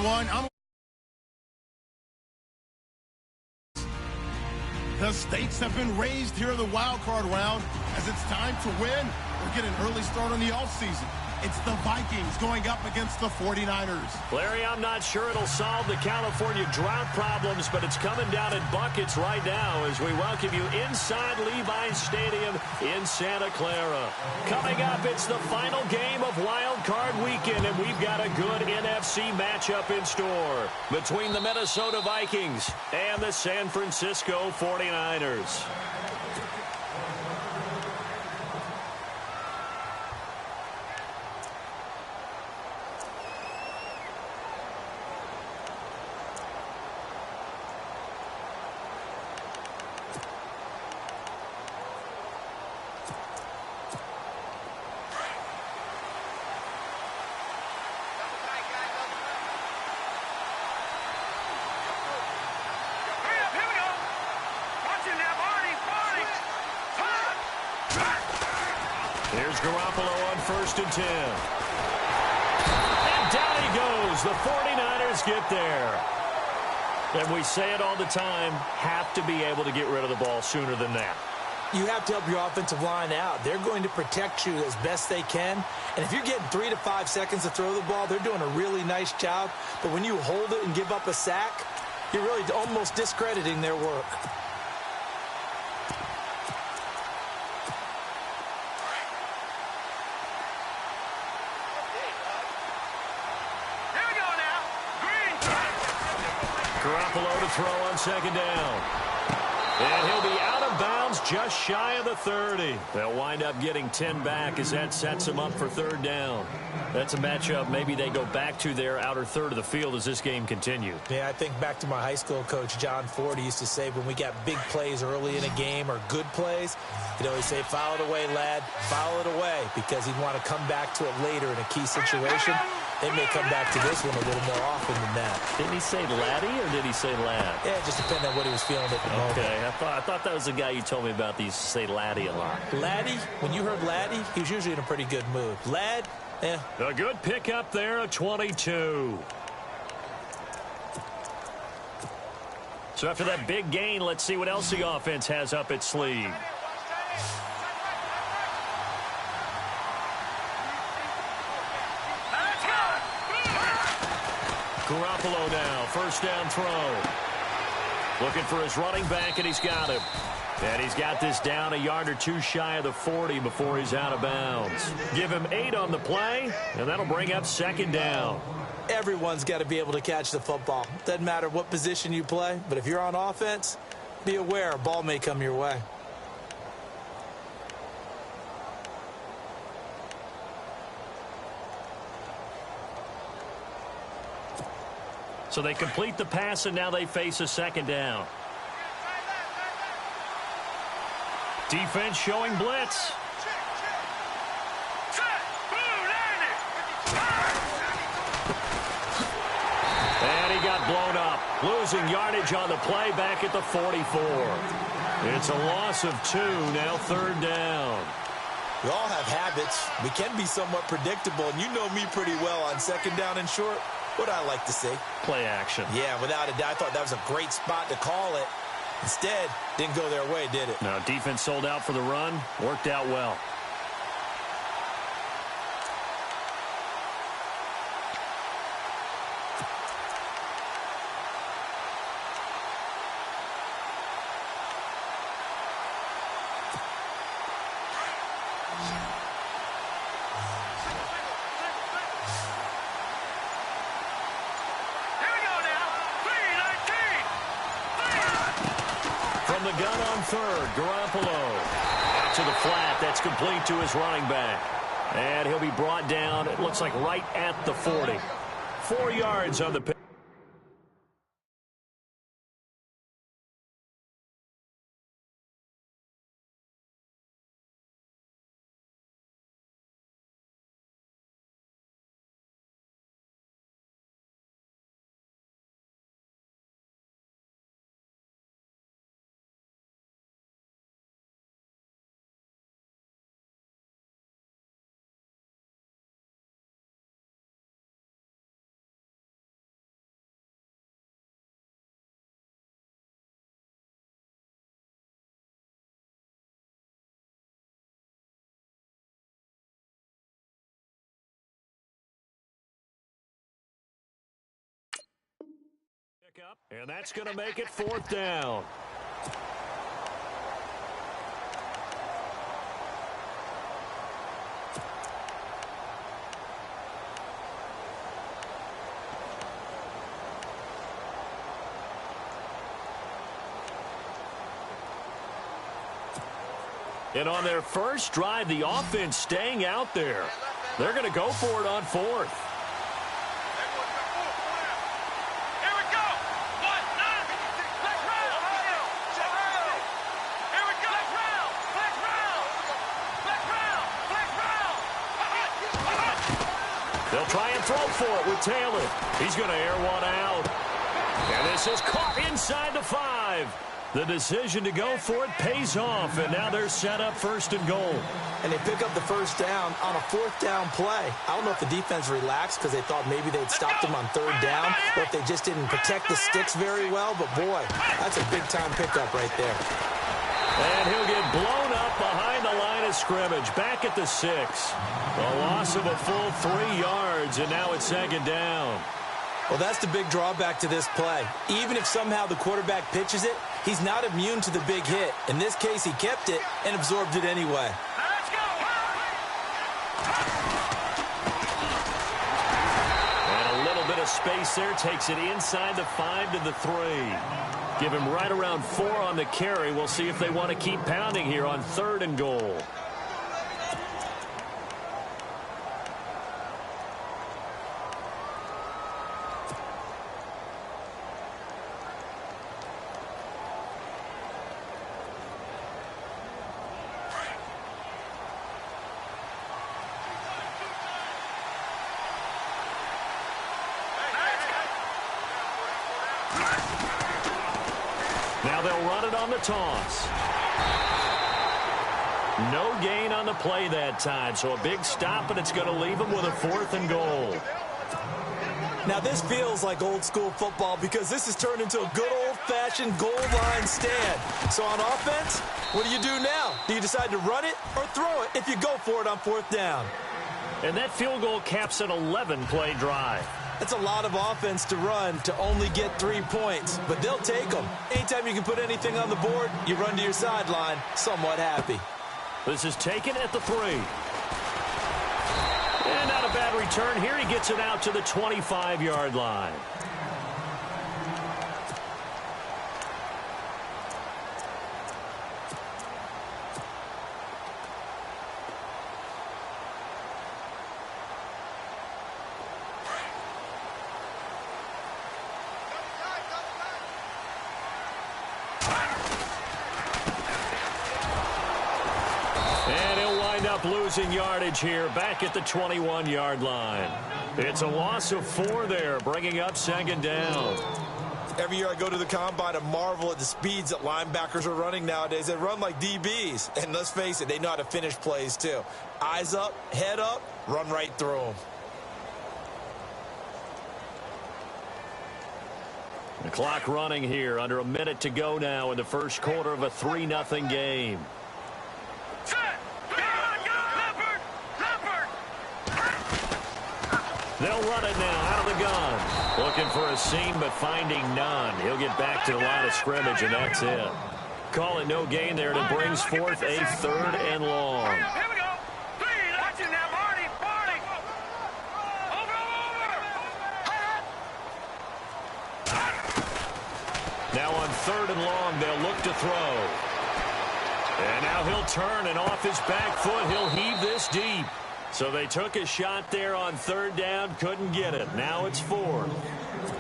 everyone. The stakes have been raised here in the wild card round as it's time to win or get an early start on the offseason. It's the Vikings going up against the 49ers. Larry, I'm not sure it'll solve the California drought problems, but it's coming down in buckets right now as we welcome you inside Levi's Stadium in Santa Clara. Coming up, it's the final game of Wild Card Weekend, and we've got a good NFC matchup in store between the Minnesota Vikings and the San Francisco 49ers. Here's Garoppolo on 1st and 10. And down he goes. The 49ers get there. And we say it all the time, have to be able to get rid of the ball sooner than that. You have to help your offensive line out. They're going to protect you as best they can. And if you're getting 3 to 5 seconds to throw the ball, they're doing a really nice job. But when you hold it and give up a sack, you're really almost discrediting their work. Garoppolo to throw on 2nd down. And he'll be out of bounds just shy of the 30. They'll wind up getting 10 back as that sets him up for 3rd down. That's a matchup maybe they go back to their outer third of the field as this game continues. Yeah, I think back to my high school coach, John Ford. He used to say when we got big plays early in a game or good plays, he'd always say, foul it away, lad, foul it away, because he'd want to come back to it later in a key situation. They may come back to this one a little more often than that. Didn't he say laddie or did he say lad? Yeah, it just depended on what he was feeling at the moment. Okay, I thought that was the guy you told me about that used to say laddie a lot. Laddie, when you heard laddie, he was usually in a pretty good mood. Lad, yeah. A good pickup there, a 22. So after that big gain, let's see what else the offense has up its sleeve. Garoppolo now, 1st down throw. Looking for his running back, and he's got him. And he's got this down a yard or 2 shy of the 40 before he's out of bounds. Give him 8 on the play, and that'll bring up 2nd down. Everyone's got to be able to catch the football. Doesn't matter what position you play, but if you're on offense, be aware a ball may come your way. So they complete the pass, and now they face a 2nd down. Defense showing blitz. And he got blown up. Losing yardage on the play back at the 44. It's a loss of 2, now 3rd down. We all have habits. We can be somewhat predictable, and you know me pretty well on 2nd down and short. What I like to see. Play action. Yeah, without a doubt. I thought that was a great spot to call it. Instead, didn't go their way, did it? No, defense sold out for the run. Worked out well. From the gun on 3rd, Garoppolo. Out to the flat. That's complete to his running back. And he'll be brought down, it looks like right at the 40. 4 yards on the pick. Pickup, and that's going to make it 4th down. And on their first drive, the offense staying out there. They're going to go for it on 4th. They'll try and throw for it with Taylor. He's going to air one out. And this is caught inside the 5. The decision to go for it pays off, and now they're set up 1st and goal. And they pick up the 1st down on a 4th down play. I don't know if the defense relaxed because they thought maybe they'd stopped them on 3rd down, or if they just didn't protect the sticks very well. But, boy, that's a big-time pickup right there. And he'll get blown up behind the line of scrimmage, back at the 6. A loss of a full 3 yards, and now it's 2nd down. Well, that's the big drawback to this play. Even if somehow the quarterback pitches it, he's not immune to the big hit. In this case, he kept it and absorbed it anyway. Let's go! And a little bit of space there takes it inside the 5 to the 3. Give him right around 4 on the carry. We'll see if they want to keep pounding here on 3rd and goal. Now they'll run it on the toss. No gain on the play that time, so a big stop, and it's going to leave them with a 4th and goal. Now this feels like old school football because this has turned into a good old-fashioned goal line stand. So on offense, what do you do now? Do you decide to run it or throw it if you go for it on 4th down? And that field goal caps an 11-play drive. That's a lot of offense to run to only get 3 points, but they'll take them. Anytime you can put anything on the board, you run to your sideline somewhat happy. This is taken at the 3. And not a bad return here. He gets it out to the 25-yard line. Losing yardage here back at the 21-yard line. It's a loss of 4 there, bringing up 2nd down. Every year I go to the combine and marvel at the speeds that linebackers are running nowadays. They run like DBs. And let's face it, they know how to finish plays too. Eyes up, head up, run right through them. The clock running here, under a minute to go now in the first quarter of a 3-0 game. They'll run it now out of the gun. Looking for a seam, but finding none. He'll get back to the line of scrimmage, and that's it. Call it no gain there, and it brings forth a 3rd and long. Here we go. 3. Watch it now, Barney. Barney. Over. Now on 3rd and long, they'll look to throw. And now he'll turn, and off his back foot, he'll heave this deep. So they took a shot there on 3rd down, couldn't get it. Now it's 4th.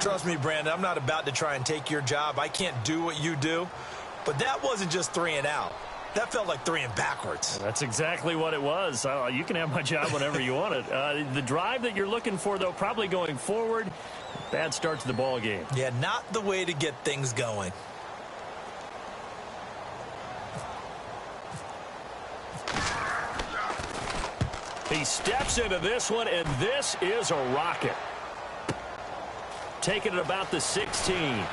Trust me, Brandon, I'm not about to try and take your job. I can't do what you do. But that wasn't just 3 and out. That felt like 3 and backwards. That's exactly what it was. You can have my job whenever you want it. The drive that you're looking for, though, probably going forward, bad start to the ball game. Yeah, not the way to get things going. He steps into this one, and this is a rocket. Taking it about the 16.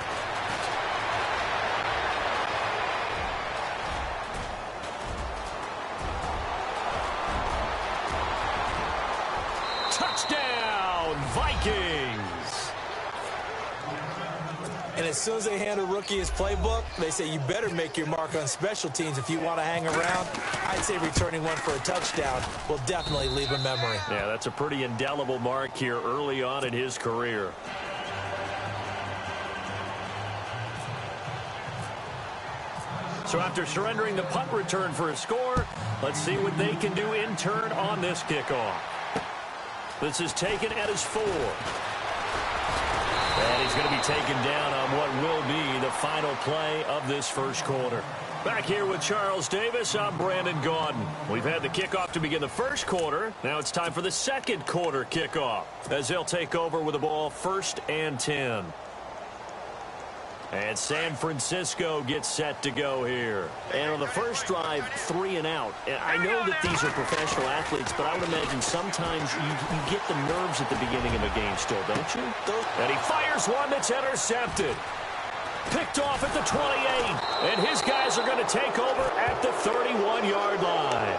Touchdown, Vikings. And as soon as they hand a rookie his playbook, they say you better make your mark on special teams if you want to hang around. I'd say returning one for a touchdown will definitely leave a memory. Yeah, that's a pretty indelible mark here early on in his career. So after surrendering the punt return for a score, let's see what they can do in turn on this kickoff. This is taken at his 4. And he's going to be taken down on what will be the final play of this first quarter. Back here with Charles Davis, I'm Brandon Gaudin. We've had the kickoff to begin the first quarter. Now it's time for the second quarter kickoff as they'll take over with the ball 1st and 10. And San Francisco gets set to go here. And on the first drive, 3 and out. I know that these are professional athletes, but I would imagine sometimes you get the nerves at the beginning of a game still, don't you? And he fires one that's intercepted. Picked off at the 28. And his guys are going to take over at the 31-yard line.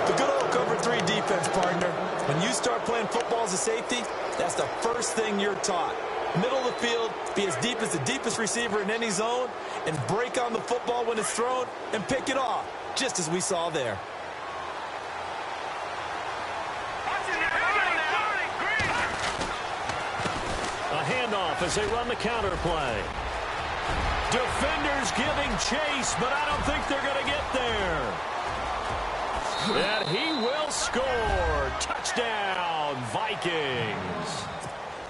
The good old cover 3 defense, partner. When you start playing football as a safety, that's the first thing you're taught. Middle of the field, be as deep as the deepest receiver in any zone, and break on the football when it's thrown and pick it off, just as we saw there. A handoff as they run the counter play. Defenders giving chase, but I don't think they're going to get there. And he will score. Touchdown, Vikings.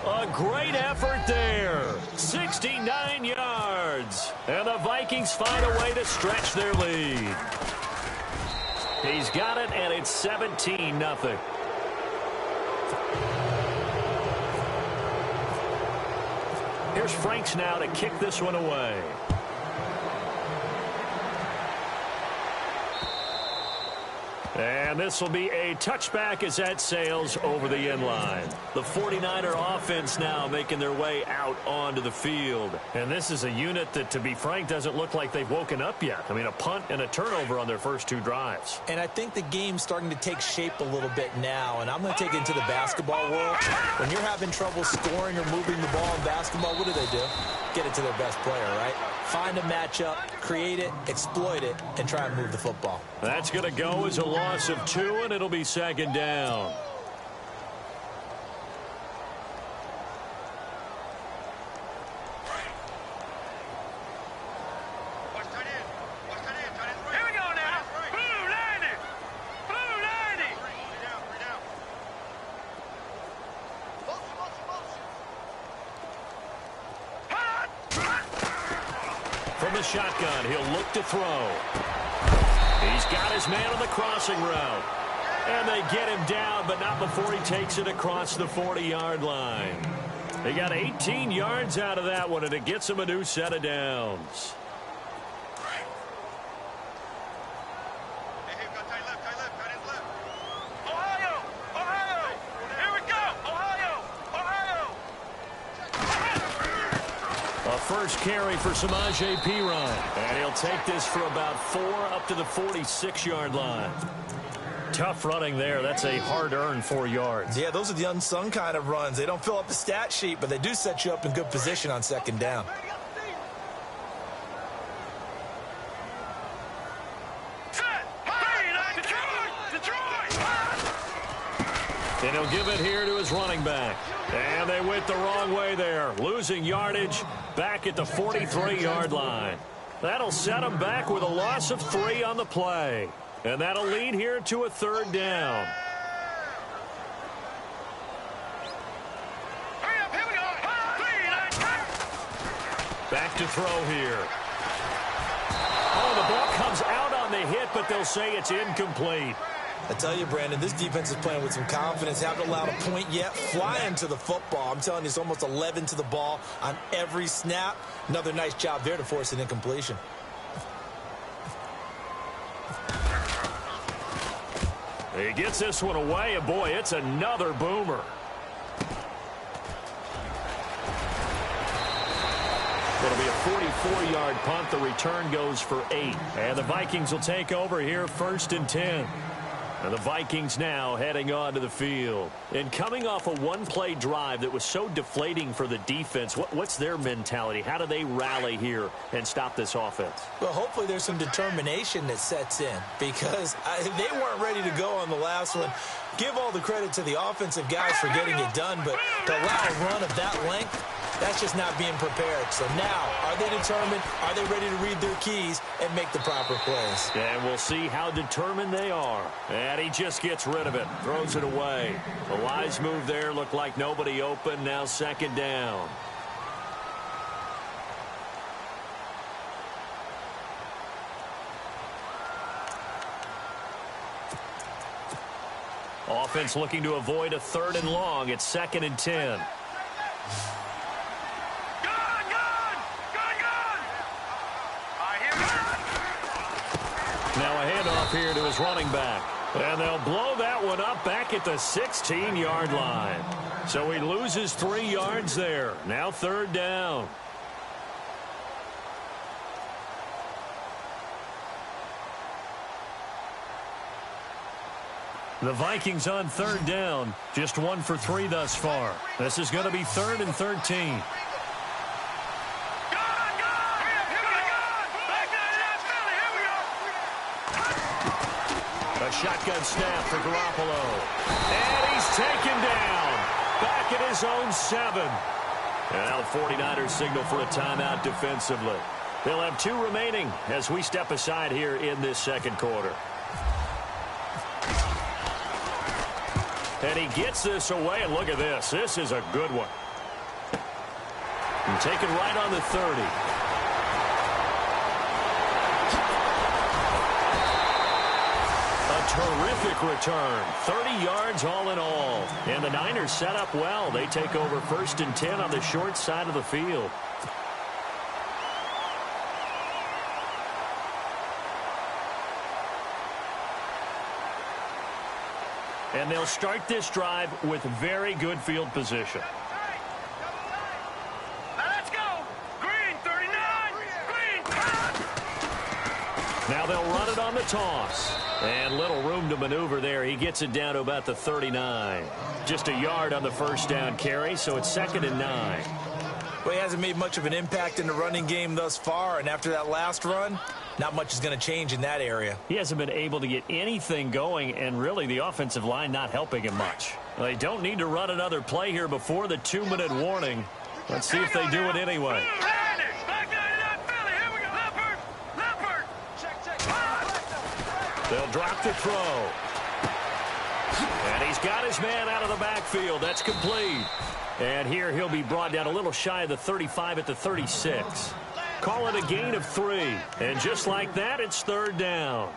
A great effort there. 69 yards. And the Vikings find a way to stretch their lead. He's got it, and it's 17-0. Here's Franks now to kick this one away. And this will be a touchback as that sails over the end line. The 49er offense now making their way out onto the field. And this is a unit that, to be frank, doesn't look like they've woken up yet. I mean, a punt and a turnover on their first 2 drives. And I think the game's starting to take shape a little bit now. And I'm going to take it into the basketball world. When you're having trouble scoring or moving the ball in basketball, what do? Get it to their best player, right? Find a matchup, create it, exploit it, and try and move the football. That's going to go as a loss of 2, and it'll be 2nd down. Here we go now. Blue 90. Blue 90. From the shotgun, he'll look to throw. He's got his man on the crossing route. And they get him down, but not before he takes it across the 40-yard line. They got 18 yards out of that one, and it gets him a new set of downs. Ohio. Ohio. Here we go. Ohio. Ohio. A first carry for Samaje Perine. And he'll take this for about 4 up to the 46-yard line. Tough running there. That's a hard-earned 4 yards. Yeah, those are the unsung kind of runs. They don't fill up the stat sheet, but they do set you up in good position on 2nd down. And he'll give it here to his running back. And they went the wrong way there. Losing yardage back at the 43-yard line. That'll set them back with a loss of 3 on the play. And that'll lead here to a 3rd down. Back to throw here. Oh, the ball comes out on the hit, but they'll say it's incomplete. I tell you, Brandon, this defense is playing with some confidence. Haven't allowed a point yet. Flying to the football. I'm telling you, it's almost 11 to the ball on every snap. Another nice job there to force an incompletion. He gets this one away, and boy, it's another boomer. It'll be a 44-yard punt. The return goes for 8. And the Vikings will take over here 1st and 10. And the Vikings now heading on to the field. And coming off a one-play drive that was so deflating for the defense, what's their mentality? How do they rally here and stop this offense? Well, hopefully there's some determination that sets in because they weren't ready to go on the last one. Give all the credit to the offensive guys for getting it done, but to allow a run of that length, that's just not being prepared. So now, are they determined? Are they ready to read their keys and make the proper plays? And we'll see how determined they are. And he just gets rid of it, throws it away. A wise move there, looked like nobody open, now second down. Offense looking to avoid a 3rd and long. It's 2nd and 10. Now a handoff here to his running back. And they'll blow that one up back at the 16-yard line. So he loses 3 yards there. Now 3rd down. The Vikings on 3rd down. Just 1 for 3 thus far. This is going to be 3rd and 13. A shotgun snap for Garoppolo. And he's taken down. Back at his own 7. And now the 49ers signal for a timeout defensively. They'll have 2 remaining as we step aside here in this second quarter. And he gets this away, and look at this. This is a good one. And taken right on the 30. A terrific return. 30 yards all in all. And the Niners set up well. They take over 1st and 10 on the short side of the field. And they'll start this drive with very good field position. Now let's go. Green, 39. Green. Now they'll run it on the toss. And little room to maneuver there. He gets it down to about the 39. Just a yard on the 1st down carry, so it's 2nd and 9. Well, he hasn't made much of an impact in the running game thus far, and after that last run, not much is going to change in that area. He hasn't been able to get anything going, and really the offensive line not helping him much. They don't need to run another play here before the 2-minute warning. Let's see if they do it anyway. They'll drop the throw. And he's got his man out of the backfield. That's complete. And here he'll be brought down a little shy of the 35 at the 36. Call it a gain of 3. And just like that, it's 3rd down.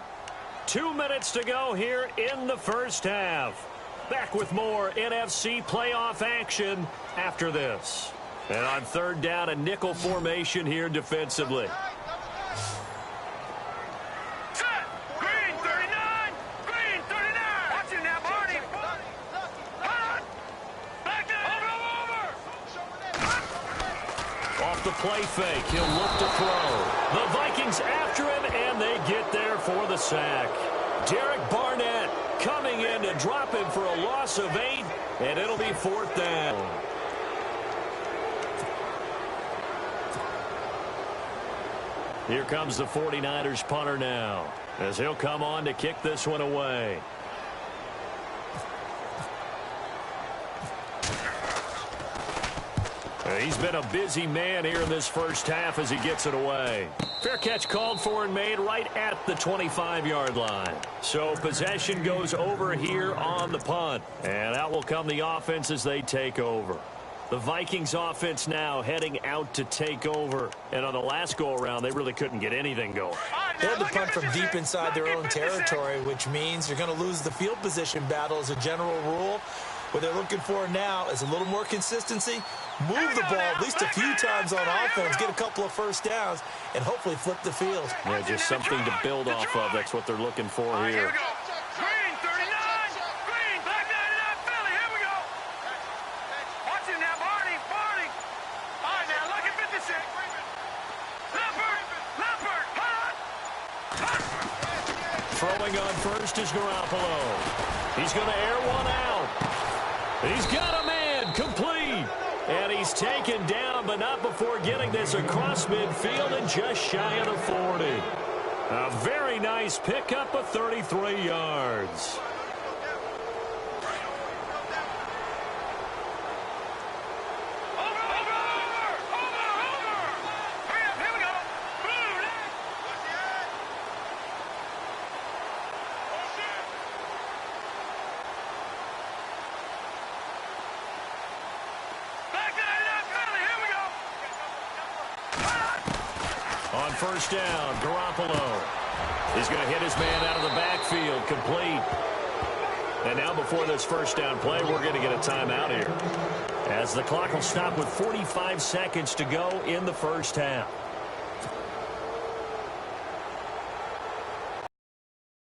2 minutes to go here in the first half. Back with more NFC playoff action after this. And on 3rd down, a nickel formation here defensively. The play fake. He'll look to throw. The Vikings after him, and they get there for the sack. Derek Barnett coming in to drop him for a loss of 8, and it'll be 4th down. Here comes the 49ers punter now, as he'll come on to kick this one away. He's been a busy man here in this first half as he gets it away. Fair catch called for and made right at the 25-yard line. So possession goes over here on the punt. And out will come the offense as they take over. The Vikings offense now heading out to take over. And on the last go-around, they really couldn't get anything going. They had to punt from deep inside their own territory, which means you're going to lose the field position battle as a general rule. What they're looking for now is a little more consistency, move the ball at least a few times on offense, get a couple of first downs, and hopefully flip the field. Yeah, just something to build off of. That's what they're looking for here. Green, 39. Green, black 99, Philly. Here we go. Watch it now, Barney. All right, now, look at 56. Leopard. Throwing Throwing on first is Garoppolo. He's going to air one out. He's got a man, complete. And he's taken down, but not before getting this across midfield and just shy of the 40. A very nice pickup of 33 yards. On first down, Garoppolo is going to hit his man out of the backfield, complete. And now before this first down play, we're going to get a timeout here, as the clock will stop with 45 seconds to go in the first half.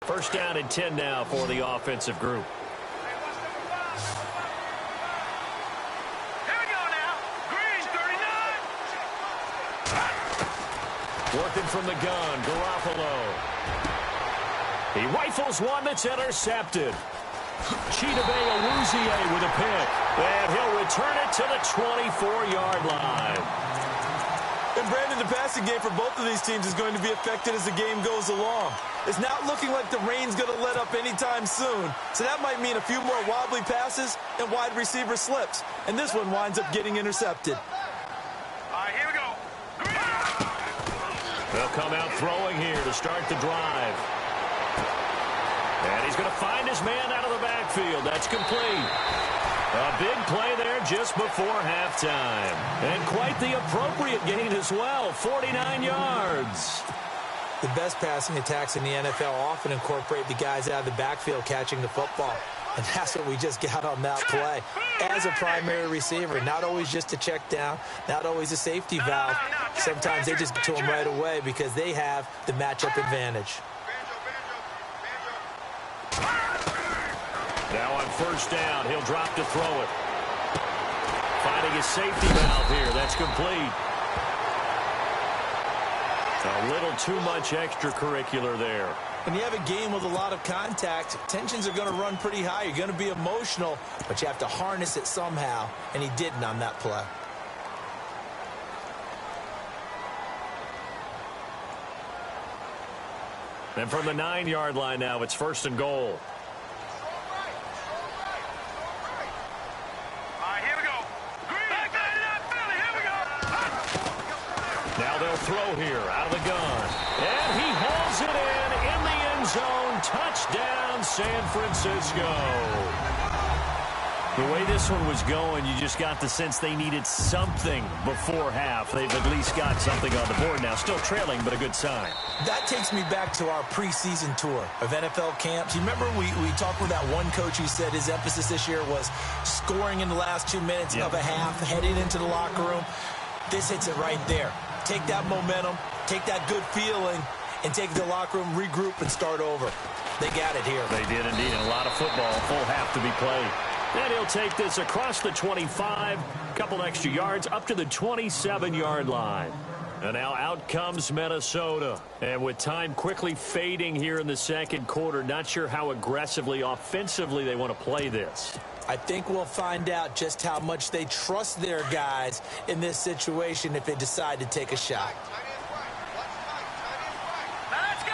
First down and 10 now for the offensive group. Working from the gun, Garoppolo. He rifles one that's intercepted. Chidobe Awuzie with a pick. And he'll return it to the 24-yard line. And Brandon, the passing game for both of these teams is going to be affected as the game goes along. It's not looking like the rain's going to let up anytime soon. So that might mean a few more wobbly passes and wide receiver slips. And this one winds up getting intercepted. All right, here we go. They'll come out throwing here to start the drive. And he's going to find his man out of the backfield. That's complete. A big play there just before halftime. And quite the appropriate gain as well, 49 yards. The best passing attacks in the NFL often incorporate the guys out of the backfield catching the football. And that's what we just got on that play. As a primary receiver, not always just a check down, not always a safety valve. Sometimes they just get to him right away because they have the matchup advantage. Now on first down, he'll drop to throw it. Finding his safety valve here. That's complete. A little too much extracurricular there. When you have a game with a lot of contact, tensions are going to run pretty high. You're going to be emotional, but you have to harness it somehow, and he didn't on that play. And from the 9-yard line now, it's first and goal. Now they'll throw here out of the gun. And he hauls it in the end zone. Touchdown, San Francisco. The way this one was going, you just got the sense they needed something before half. They've at least got something on the board now. Still trailing, but a good sign. That takes me back to our preseason tour of NFL camps. You remember we talked with that one coach who said his emphasis this year was scoring in the last 2 minutes of a half, heading into the locker room. This hits it right there. Take that momentum, take that good feeling, and take it to the locker room, regroup, and start over. They got it here. They did indeed, and a lot of football, full half to be played. And he'll take this across the 25, a couple extra yards, up to the 27-yard line. And now out comes Minnesota. And with time quickly fading here in the second quarter, not sure how aggressively, offensively they want to play this. I think we'll find out just how much they trust their guys in this situation if they decide to take a shot. Now let's go.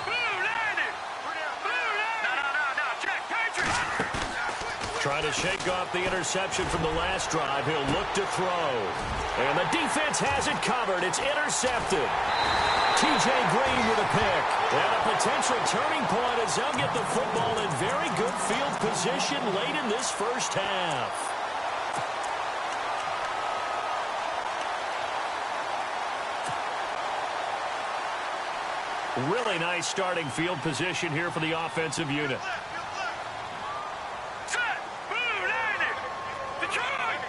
Blue landed. No. Check. Patrick. Trying to shake off the interception from the last drive. He'll look to throw. And the defense has it covered. It's intercepted. T.J. Green with a pick. And a potential turning point as they'll get the football in very good field position late in this first half. Really nice starting field position here for the offensive unit. Set. Blue landed. Detroit.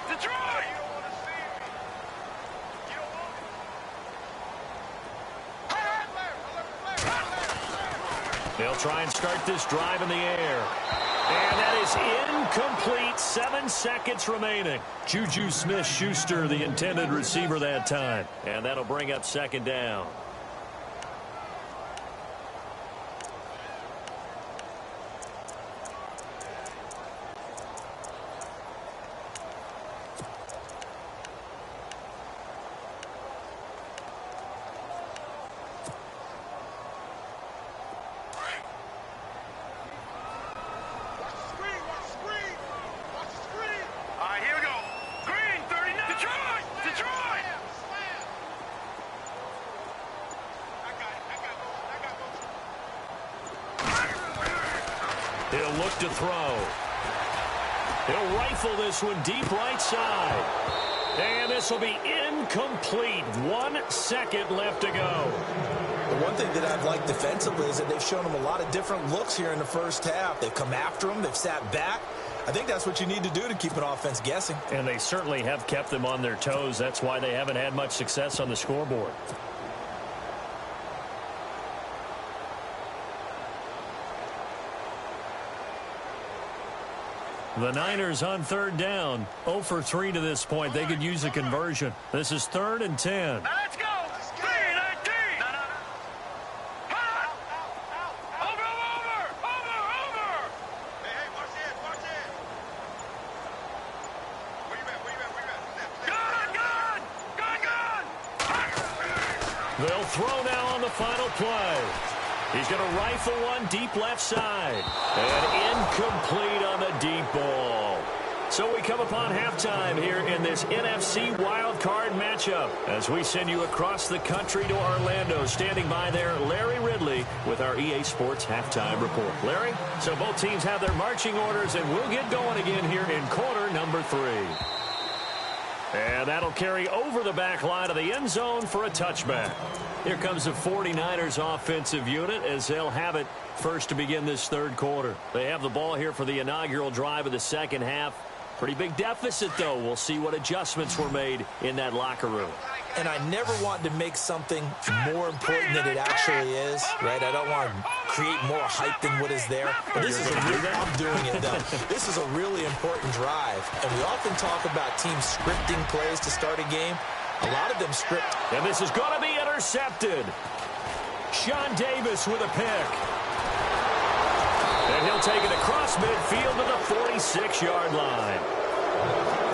They'll try and start this drive in the air. And that is incomplete. 7 seconds remaining. Juju Smith-Schuster, the intended receiver that time. And that'll bring up second down. look to throw. He'll rifle this one deep right side. And this will be incomplete. 1 second left to go. The one thing that I've liked defensively is that they've shown him a lot of different looks here in the first half. They've come after him. They've sat back. I think that's what you need to do to keep an offense guessing. And they certainly have kept them on their toes. That's why they haven't had much success on the scoreboard. The Niners on third down. 0 for 3 to this point. They could use a conversion. This is 3rd and 10. Now let's go. 3-19. Over. Hey, watch it. Where you at? Gun. They'll throw now on the final play. He's going to rifle one deep left side. And incomplete on the deep ball. So we come upon halftime here in this NFC wildcard matchup as we send you across the country to Orlando. Standing by there, Larry Ridley with our EA Sports halftime report. Larry, so both teams have their marching orders, and we'll get going again here in quarter number 3. And that'll carry over the back line of the end zone for a touchback. Here comes the 49ers offensive unit as they'll have it first to begin this third quarter. They have the ball here for the inaugural drive of the second half. Pretty big deficit, though. We'll see what adjustments were made in that locker room. And I never want to make something more important than it actually is, right? I don't want to create more hype than what is there. But this is I'm doing it, though. This is a really important drive. And we often talk about teams scripting plays to start a game. A lot of them script. And this is going to be intercepted. Sean Davis with a pick. And he'll take it across midfield to the 46-yard line.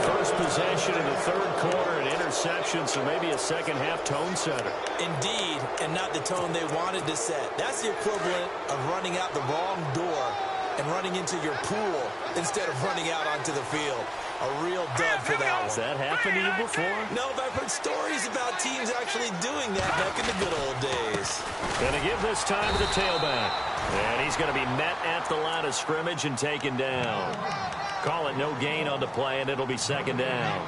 First possession in the third quarter, an interception, so maybe a second-half tone setter. Indeed, and not the tone they wanted to set. That's the equivalent of running out the wrong door and running into your pool instead of running out onto the field. A real dud for that one. Has that happened to you before? No, but I've heard stories about teams actually doing that back in the good old days. Going to give this time to the tailback. And he's going to be met at the line of scrimmage and taken down. Call it no gain on the play, and it'll be second down.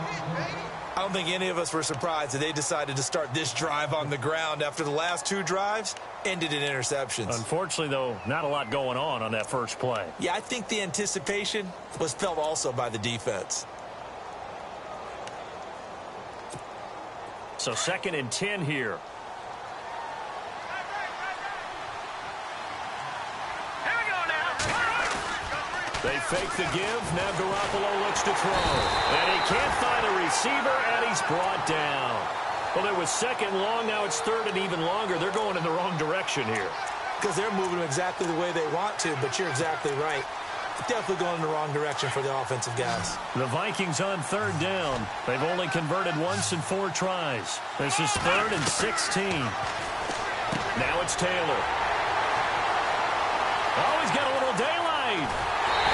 I don't think any of us were surprised that they decided to start this drive on the ground after the last 2 drives ended in interceptions. Unfortunately, though, not a lot going on that first play. Yeah, I think the anticipation was felt also by the defense. So 2nd and 10 here. They fake the give. Now Garoppolo looks to throw. And he can't find a receiver, and he's brought down. Well, it was 2nd long. Now it's 3rd and even longer. They're going in the wrong direction here. Because they're moving exactly the way they want to, but you're exactly right. Definitely going in the wrong direction for the offensive guys. The Vikings on 3rd down. They've only converted once in 4 tries. This is 3rd and 16. Now it's Taylor. Oh, he's got a little daylight.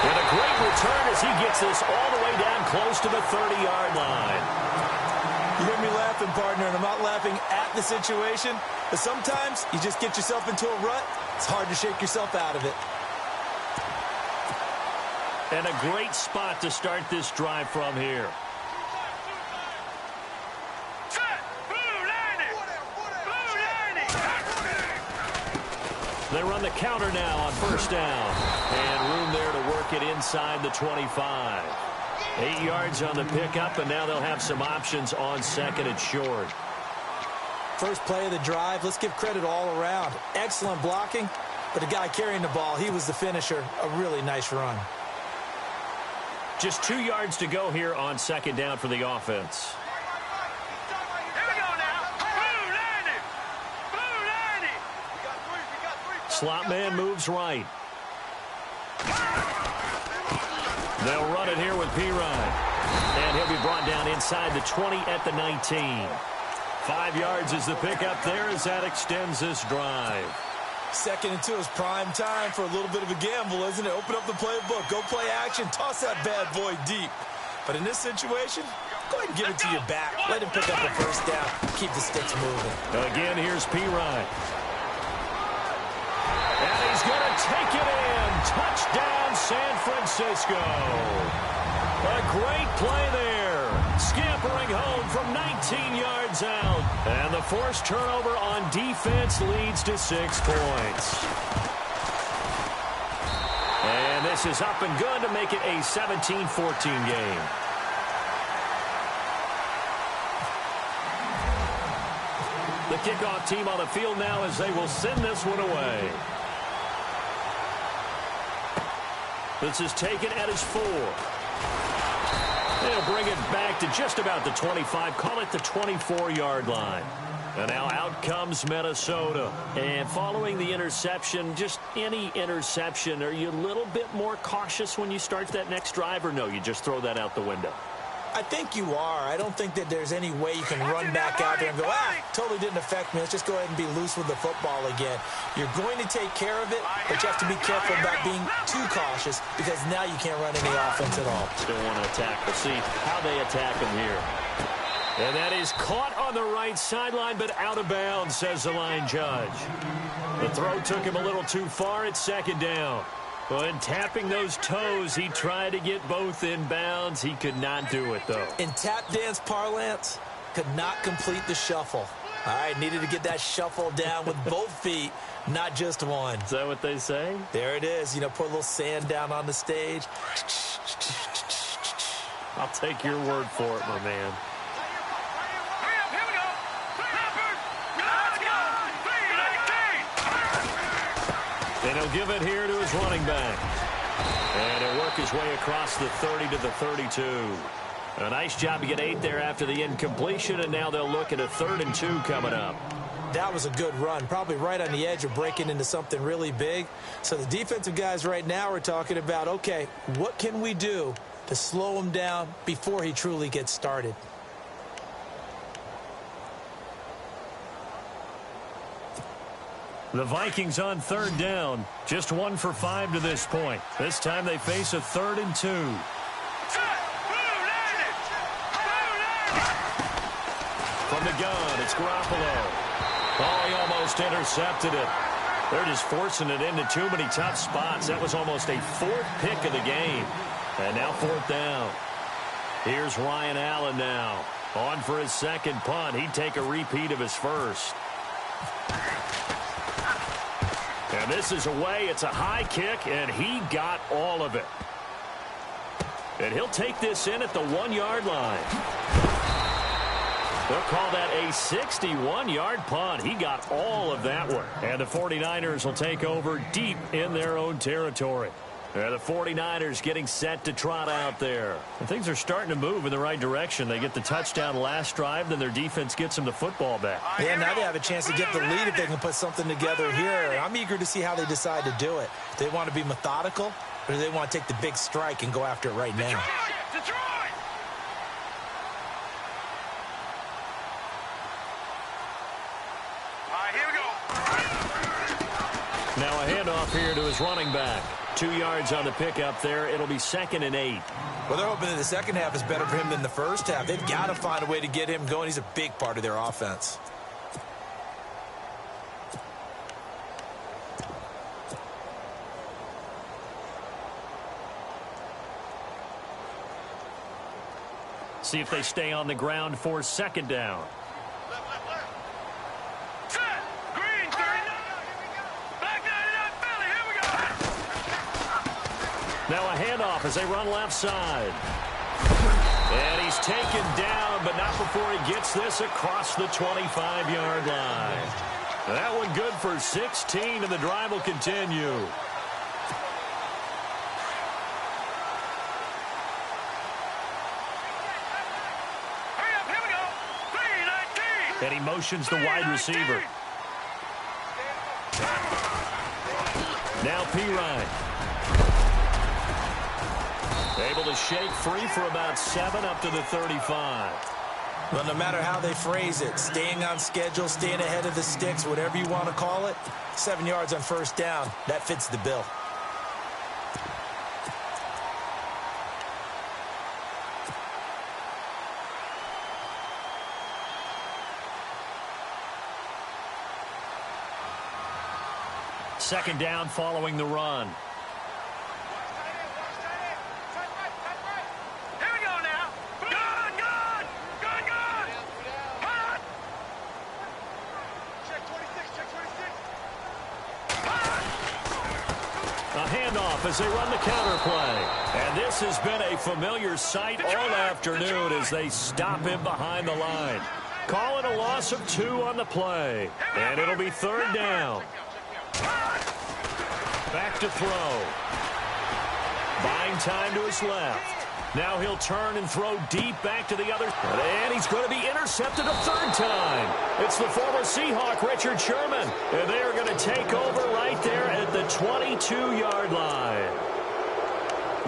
With a great return as he gets this all the way down close to the 30-yard line. You hear me laughing, partner, and I'm not laughing at the situation, but sometimes you just get yourself into a rut. It's hard to shake yourself out of it. And a great spot to start this drive from here. They run the counter now on 1st down. And room there to work it inside the 25. 8 yards on the pickup, and now they'll have some options on 2nd and short. First play of the drive, let's give credit all around. Excellent blocking, but the guy carrying the ball, he was the finisher. A really nice run. Just 2 yards to go here on 2nd down for the offense. Slot man moves right. They'll run it here with Pirine. And he'll be brought down inside the 20 at the 19. 5 yards is the pickup there as that extends this drive. 2nd and 2 is prime time for a little bit of a gamble, isn't it? Open up the playbook, go play action, toss that bad boy deep. But in this situation, go ahead and give it to your back. Let him pick up a 1st down. Keep the sticks moving. Again, here's Pirine. And he's going to take it in. Touchdown, in San Francisco. A great play there. Scampering home from 19 yards out. And the forced turnover on defense leads to 6 points. And this is up and good to make it a 17-14 game. The kickoff team on the field now as they will send this one away. This is taken at his 4. They'll bring it back to just about the 25. Call it the 24-yard line. And now out comes Minnesota. And following the interception, just any interception, are you a little bit more cautious when you start that next drive, or no, you just throw that out the window? I think you are. I don't think that there's any way you can run back out there and go, totally didn't affect me. Let's just go ahead and be loose with the football again. You're going to take care of it, but you have to be careful about being too cautious because now you can't run any offense at all. Still want to attack. We'll see how they attack him here. And that is caught on the right sideline, but out of bounds, says the line judge. The throw took him a little too far. It's second down. When tapping those toes, he tried to get both in bounds. He could not do it, though. In tap dance parlance, could not complete the shuffle. All right, needed to get that shuffle down with both feet, not just one. Is that what they say? There it is. You know, put a little sand down on the stage. I'll take your word for it, my man. And he'll give it here to his running back. And he'll work his way across the 30 to the 32. A nice job to get 8 there after the incompletion, and now they'll look at a 3rd and 2 coming up. That was a good run, probably right on the edge of breaking into something really big. So the defensive guys right now are talking about, okay, what can we do to slow him down before he truly gets started? The Vikings on 3rd down. Just 1 for 5 to this point. This time they face a 3rd and 2. From the gun, it's Garoppolo. Oh, he almost intercepted it. They're just forcing it into too many tough spots. That was almost a 4th pick of the game. And now 4th down. Here's Ryan Allen now. On for his 2nd punt. He'd take a repeat of his 1st. And this is away. It's a high kick, and he got all of it. And he'll take this in at the 1-yard line. They'll call that a 61-yard punt. He got all of that one. And the 49ers will take over deep in their own territory. The 49ers getting set to trot out there. And things are starting to move in the right direction. They get the touchdown last drive, then their defense gets them the football back. Yeah, now they have a chance to get the lead if they can put something together here. I'm eager to see how they decide to do it. Do they want to be methodical, or do they want to take the big strike and go after it right now? Detroit! All right, here we go. Now a handoff here to his running back. 2 yards on the pickup there. It'll be 2nd and 8. Well, they're hoping that the second half is better for him than the first half. They've got to find a way to get him going. He's a big part of their offense. See if they stay on the ground for 2nd down. Now a handoff as they run left side. And he's taken down, but not before he gets this across the 25-yard line. That one good for 16, and the drive will continue. Hurry up, here we go. 3-19. And he motions the wide receiver. Now Pirine. Able to shake free for about 7 up to the 35. Well, no matter how they phrase it, staying on schedule, staying ahead of the sticks, whatever you want to call it, 7 yards on 1st down, that fits the bill. Second down following the run. off as they run the counter play. And this has been a familiar sight all afternoon as they stop him behind the line. Call it a loss of 2 on the play. And it'll be 3rd down. Back to throw. Buying time to his left. Now he'll turn and throw deep back to the other. And he's going to be intercepted a 3rd time. It's the former Seahawk, Richard Sherman. And they are going to take over right there at the 22-yard line.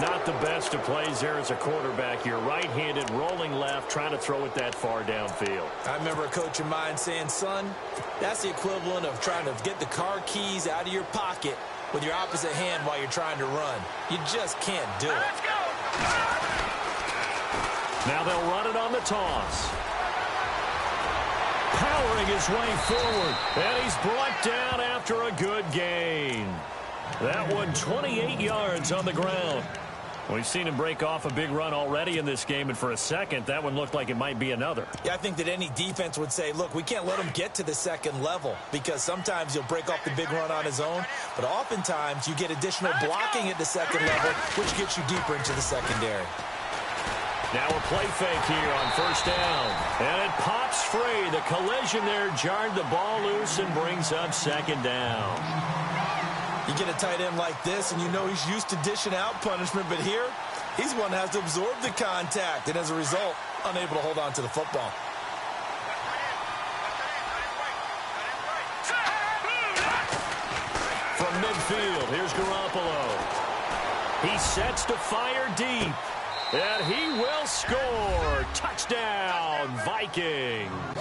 Not the best of plays there as a quarterback. You're right-handed, rolling left, trying to throw it that far downfield. I remember a coach of mine saying, son, that's the equivalent of trying to get the car keys out of your pocket with your opposite hand while you're trying to run. You just can't do it. Let's go. Now they'll run it on the toss. Powering his way forward. And he's brought down after a good gain. That one 28 yards on the ground. We've seen him break off a big run already in this game, and for a second, that one looked like it might be another. Yeah, I think that any defense would say, look, we can't let him get to the second level because sometimes he'll break off the big run on his own, but oftentimes you get additional blocking at the second level, which gets you deeper into the secondary. Now a play fake here on 1st down, and it pops free. The collision there jarred the ball loose and brings up 2nd down. You get a tight end like this, and you know he's used to dishing out punishment, but here, he's one that has to absorb the contact, and as a result, unable to hold on to the football. From midfield, here's Garoppolo. He sets to fire deep, and he will score. Touchdown, Vikings.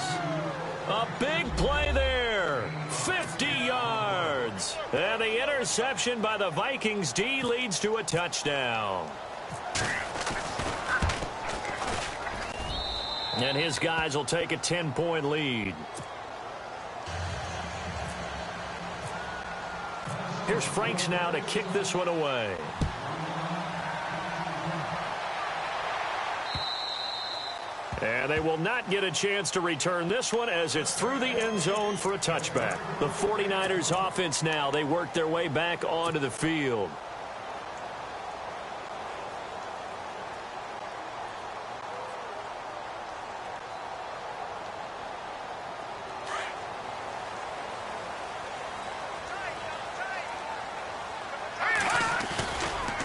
A big play there. 50 yards. And the interception by the Vikings D leads to a touchdown. And his guys will take a 10-point lead. Here's Franks now to kick this one away. And they will not get a chance to return this one as it's through the end zone for a touchback. The 49ers offense now, they work their way back onto the field.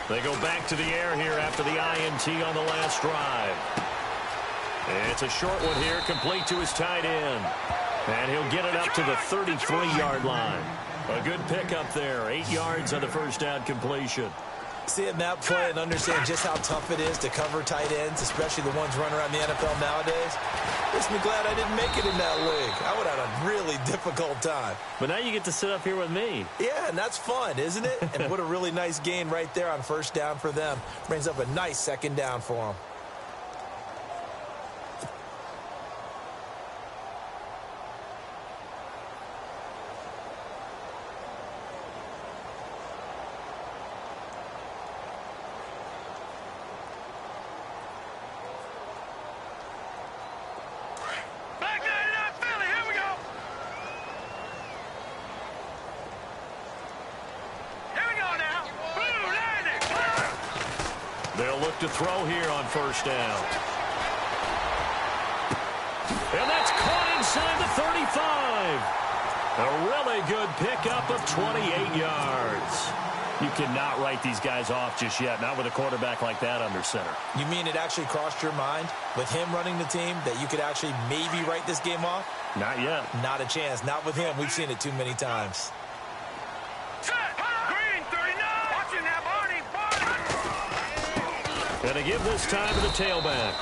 They go back to the air here after the INT on the last drive. It's a short one here, complete to his tight end. And he'll get it up to the 33-yard line. A good pickup there, 8 yards on the 1st down completion. Seeing that play and understand just how tough it is to cover tight ends, especially the ones running around the NFL nowadays, makes me glad I didn't make it in that league. I would have had a really difficult time. But now you get to sit up here with me. Yeah, and that's fun, isn't it? And what a really nice gain right there on 1st down for them. Brings up a nice 2nd down for them. To throw here on 1st down. And that's caught inside the 35. A really good pickup of 28 yards. You cannot write these guys off just yet, not with a quarterback like that under center. You mean it actually crossed your mind with him running the team that you could actually maybe write this game off? Not yet. Not a chance. Not with him. We've seen it too many times. Going to give this time to the tailback.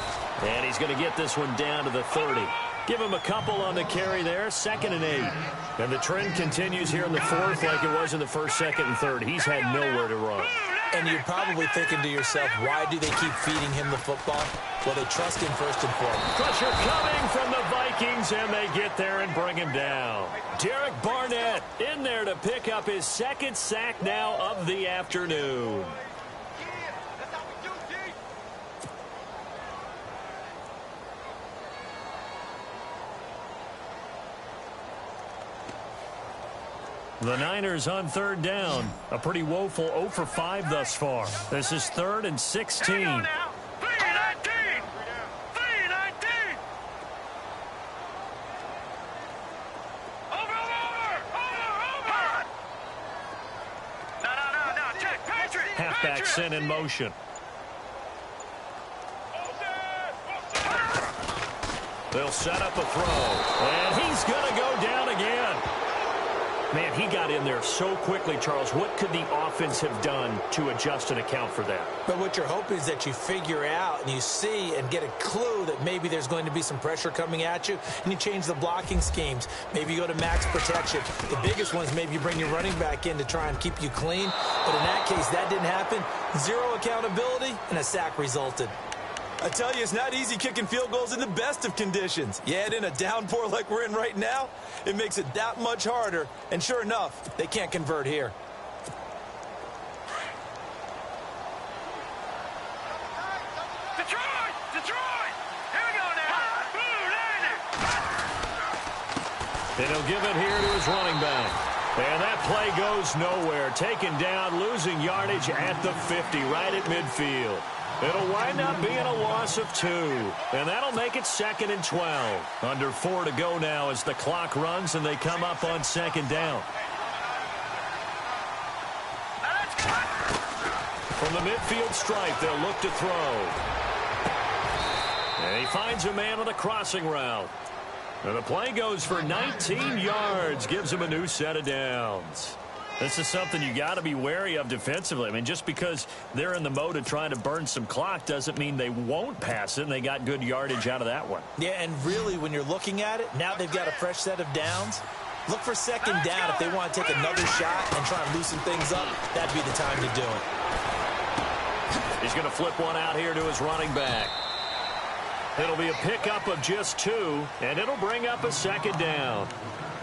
And he's going to get this one down to the 30. Give him a couple on the carry there, 2nd and 8. And the trend continues here in the 4th like it was in the 1st, 2nd, and 3rd. He's had nowhere to run. And you're probably thinking to yourself, why do they keep feeding him the football? Well, they trust him first and foremost. Pressure coming from the Vikings, and they get there and bring him down. Derek Barnett in there to pick up his 2nd sack now of the afternoon. The Niners on third down. A pretty woeful 0 for 5 thus far. This is 3rd and 16. Here we go now. 3-19. 3-19. Over. No. Check. Patriot. Halfback sent in motion. They'll set up a throw. And he's going to go down again. Man, he got in there so quickly, Charles. What could the offense have done to adjust and account for that? But what you're hoping is that you figure out and you see and get a clue that maybe there's going to be some pressure coming at you, and you change the blocking schemes. Maybe you go to max protection. The biggest one is maybe you bring your running back in to try and keep you clean. But in that case, that didn't happen. Zero accountability, and a sack resulted. I tell you, it's not easy kicking field goals in the best of conditions. Yet in a downpour like we're in right now, it makes it that much harder. And sure enough, they can't convert here. Detroit! Here we go now. And he'll give it here to his running back. And that play goes nowhere. Taken down, losing yardage at the 50, right at midfield. It'll wind up being a loss of 2. And that'll make it 2nd and 12. Under 4 to go now as the clock runs and they come up on 2nd down. From the midfield stripe, they'll look to throw. And he finds a man on a crossing route. And the play goes for 19 yards. Gives him a new set of downs. This is something you got to be wary of defensively. I mean, just because they're in the mode of trying to burn some clock doesn't mean they won't pass it, and they got good yardage out of that one. Yeah, and really, when you're looking at it, now they've got a fresh set of downs. Look for 2nd down if they want to take another shot and try and loosen things up. That'd be the time to do it. He's going to flip one out here to his running back. It'll be a pickup of just 2, and it'll bring up a 2nd down.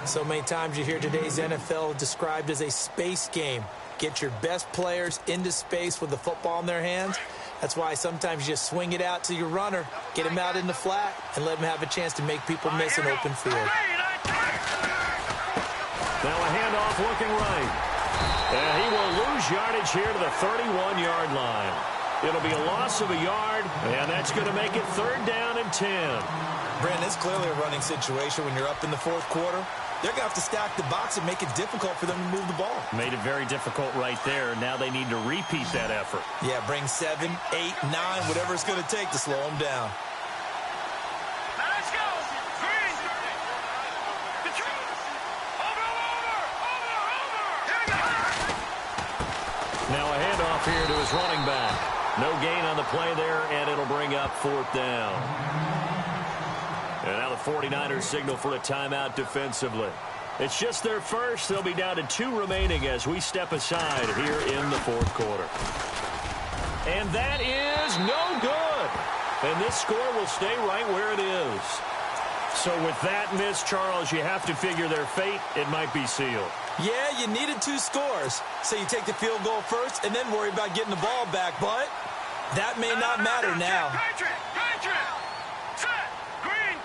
So many times you hear today's NFL described as a space game. Get your best players into space with the football in their hands. That's why sometimes you just swing it out to your runner, get him out in the flat, and let him have a chance to make people miss an open field. Now a handoff looking right. And he will lose yardage here to the 31-yard line. It'll be a loss of a yard, and that's going to make it 3rd down and 10. Brandon, it's clearly a running situation when you're up in the 4th quarter. They're going to have to stack the box and make it difficult for them to move the ball. Made it very difficult right there. Now they need to repeat that effort. Yeah, bring 7, 8, 9, whatever it's going to take to slow them down. Now let's go. Green. Detroit. Over. Here we go. Now a handoff here to his running back. No gain on the play there, and it'll bring up 4th down. And now the 49ers signal for a timeout defensively. It's just their first. They'll be down to 2 remaining as we step aside here in the 4th quarter. And that is no good. And this score will stay right where it is. So with that miss, Charles, you have to figure their fate. It might be sealed. Yeah, you needed 2 scores. So you take the field goal first and then worry about getting the ball back. But that may not matter now. Patriot. Set. Green.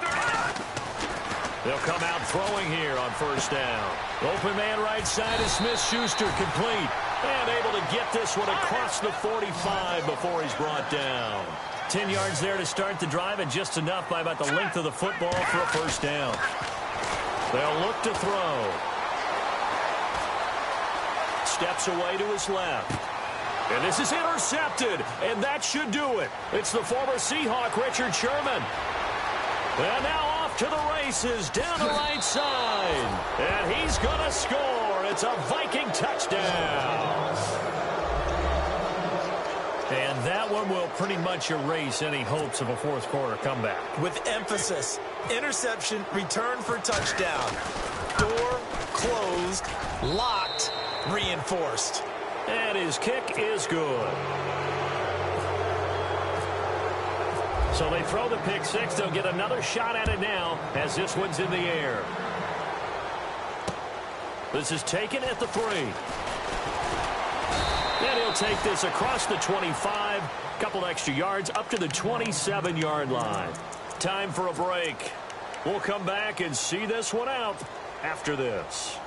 They'll come out throwing here on 1st down. Open man right side is Smith-Schuster, complete. And able to get this one across the 45 before he's brought down. 10 yards there to start the drive, and just enough by about the length of the football for a 1st down. They'll look to throw. Steps away to his left. And this is intercepted, and that should do it. It's the former Seahawk, Richard Sherman. And now off to the races, down the right side. And he's going to score. It's a Viking touchdown. And that one will pretty much erase any hopes of a 4th quarter comeback. With emphasis, interception, return for touchdown. Door closed, locked, reinforced. And his kick is good. So they throw the pick 6. They'll get another shot at it now as this one's in the air. This is taken at the 3. And he'll take this across the 25. Couple extra yards up to the 27-yard line. Time for a break. We'll come back and see this one out after this.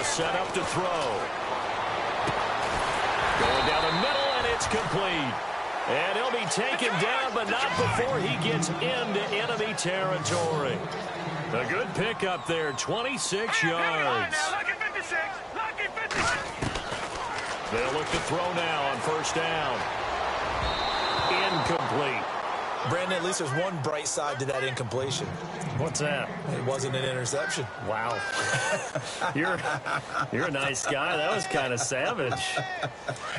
set up to throw. Going down the middle, and it's complete. And he'll be taken down, but not before he gets into enemy territory. A good pickup there, 26 yards. They'll look to throw now on first down. Incomplete. Brandon, at least there's one bright side to that incompletion. What's that? It wasn't an interception. Wow. You're a nice guy. That was kind of savage.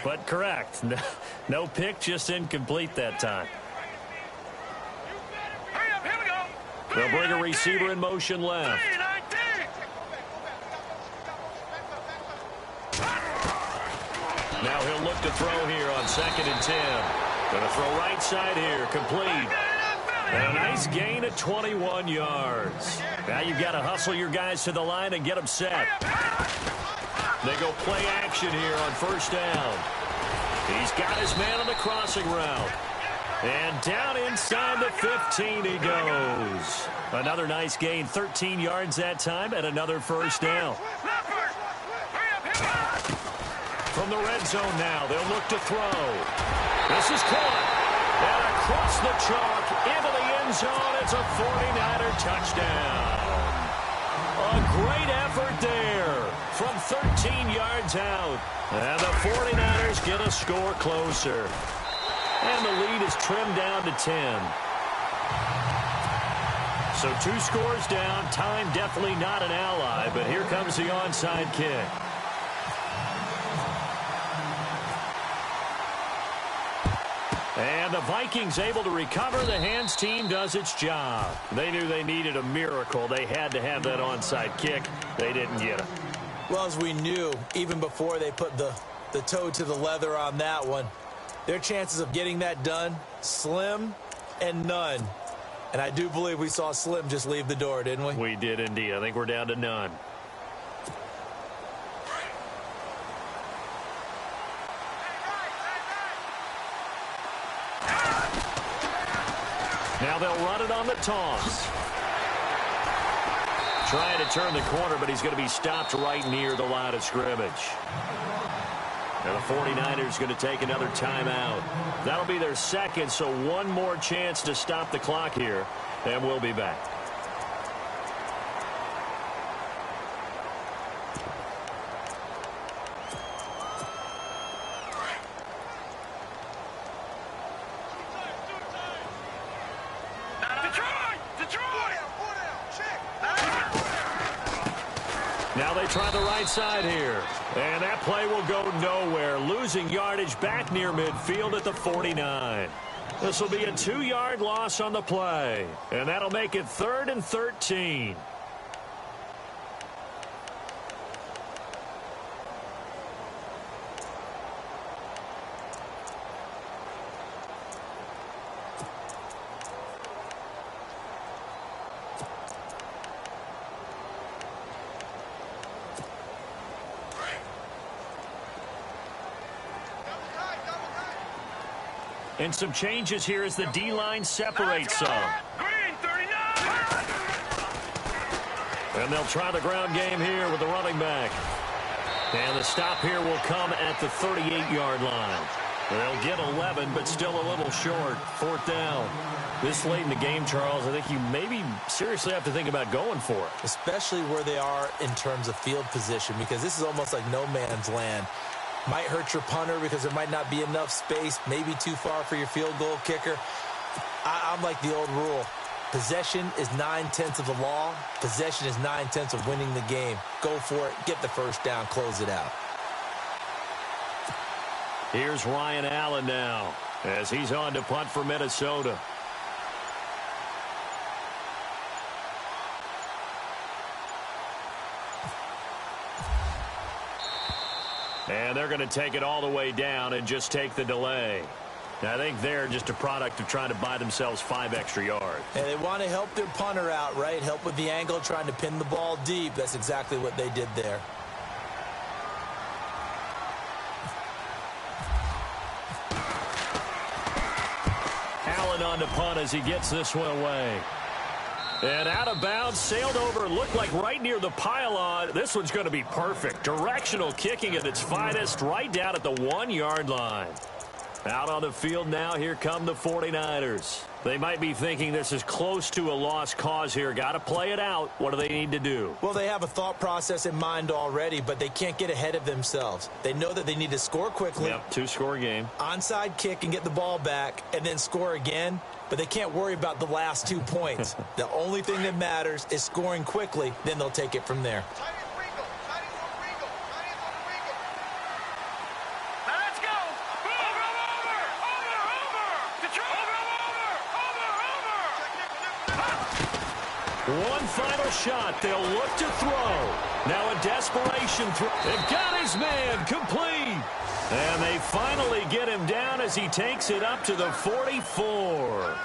But correct. No pick, just incomplete that time. They'll bring a receiver in motion left. Now he'll look to throw here on 2nd and 10. Going to throw right side here, complete. And a nice gain at 21 yards. Now you've got to hustle your guys to the line and get them set. They go play action here on first down. He's got his man on the crossing route. And down inside the 15 he goes. Another nice gain, 13 yards that time, and another first down. From the red zone now, they'll look to throw. This is caught. And across the chalk, into the end zone, it's a 49er touchdown. A great effort there from 13 yards out. And the 49ers get a score closer. And the lead is trimmed down to 10. So 2 scores down. Time definitely not an ally, but here comes the onside kick. And the Vikings able to recover. The hands team does its job. They knew they needed a miracle. They had to have that onside kick. They didn't get it. Well, as we knew, even before they put the toe to the leather on that one, their chances of getting that done, slim and none. And I do believe we saw Slim just leave the door, didn't we? We did indeed. I think we're down to none. Now they'll run it on the toss. Trying to turn the corner, but he's going to be stopped right near the line of scrimmage. And the 49ers going to take another timeout. That'll be their second, so one more chance to stop the clock here, and we'll be back. Now they try the right side here. And that play will go nowhere. Losing yardage back near midfield at the 49. This will be a 2-yard loss on the play. And that'll make it 3rd and 13. And some changes here as the D-line separates some. And they'll try the ground game here with the running back. And the stop here will come at the 38-yard line. They'll get 11, but still a little short. 4th down. This late in the game, Charles, I think you maybe seriously have to think about going for it. Especially where they are in terms of field position, because this is almost like no man's land. Might hurt your punter because there might not be enough space, maybe too far for your field goal kicker. I'm like the old rule. Possession is 9/10 of the law. Possession is 9/10 of winning the game. Go for it. Get the first down. Close it out. Here's Ryan Allen now as he's on to punt for Minnesota. And they're going to take it all the way down and just take the delay. I think they're just a product of trying to buy themselves 5 extra yards. And they want to help their punter out, right? Help with the angle, trying to pin the ball deep. That's exactly what they did there. Allen on to punt as he gets this one away. And out of bounds, sailed over, looked like right near the pylon. This one's going to be perfect. Directional kicking at its finest, right down at the 1-yard line. Out on the field now, here come the 49ers. They might be thinking this is close to a lost cause here. Got to play it out. What do they need to do? Well, they have a thought process in mind already, but they can't get ahead of themselves. They know that they need to score quickly. Yep, 2-score game. Onside kick and get the ball back, and then score again. But they can't worry about the last 2 points. The only thing that matters is scoring quickly. Then they'll take it from there. One final shot. They'll look to throw. Now a desperation throw. They've got his man complete. And they finally get him down as he takes it up to the 44.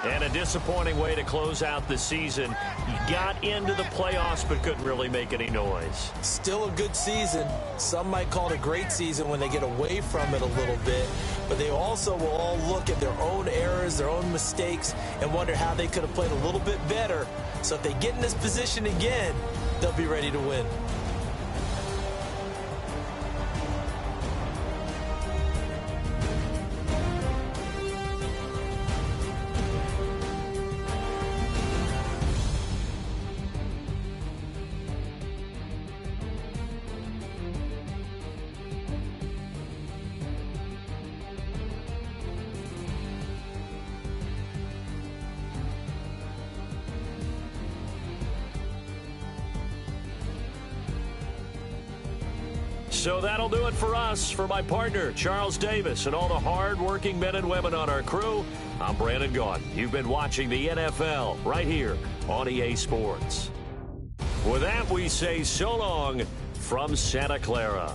And a disappointing way to close out the season. He got into the playoffs but couldn't really make any noise. Still a good season. Some might call it a great season when they get away from it a little bit. But they also will all look at their own errors, their own mistakes, and wonder how they could have played a little bit better. So if they get in this position again, they'll be ready to win. So that'll do it for us. For my partner, Charles Davis, and all the hard-working men and women on our crew, I'm Brandon Gaudin. You've been watching the NFL right here on EA Sports. With that, we say so long from Santa Clara.